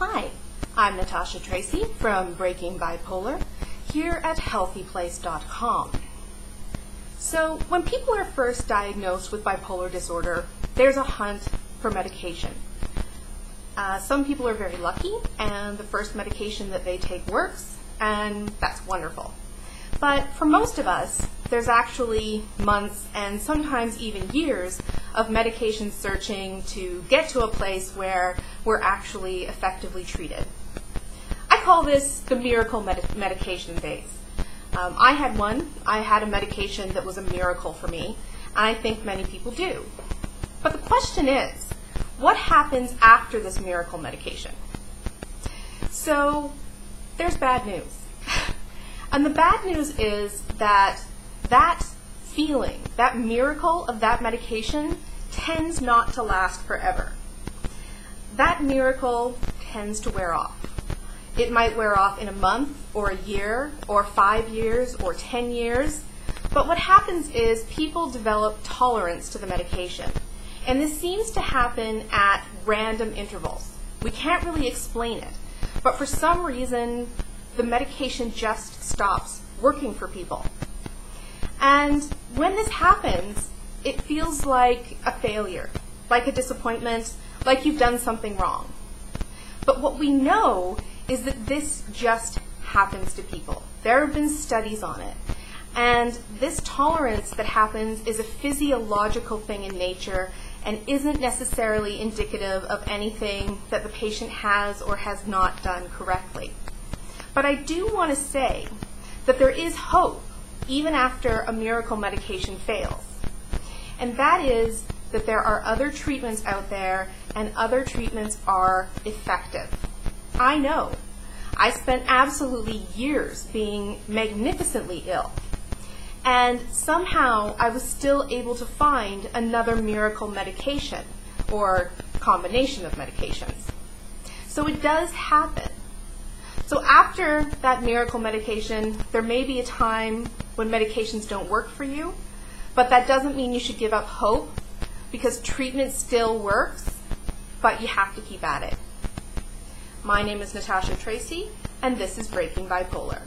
Hi, I'm Natasha Tracy from Breaking Bipolar here at healthyplace.com. So when people are first diagnosed with bipolar disorder, there's a hunt for medication. Some people are very lucky and the first medication that they take works, and that's wonderful. But for most of us, there's actually months and sometimes even years of medication searching to get to a place where we're actually effectively treated. I call this the miracle medication phase. I had one. I had a medication that was a miracle for me, and I think many people do. But the question is, what happens after this miracle medication? So there's bad news. And the bad news is that feeling, that miracle of that medication tends not to last forever. That miracle tends to wear off. It might wear off in a month or a year or 5 years or 10 years. But what happens is people develop tolerance to the medication. And this seems to happen at random intervals. We can't really explain it. But for some reason, the medication just stops working for people. And when this happens, it feels like a failure, like a disappointment, like you've done something wrong. But what we know is that this just happens to people. There have been studies on it. And this tolerance that happens is a physiological thing in nature and isn't necessarily indicative of anything that the patient has or has not done correctly. But I do want to say that there is hope even after a miracle medication fails. And that is that there are other treatments out there and other treatments are effective. I know. I spent absolutely years being magnificently ill. And somehow I was still able to find another miracle medication or combination of medications. So it does happen. So after that miracle medication, there may be a time when medications don't work for you, but that doesn't mean you should give up hope, because treatment still works, but you have to keep at it. My name is Natasha Tracy, and this is Breaking Bipolar.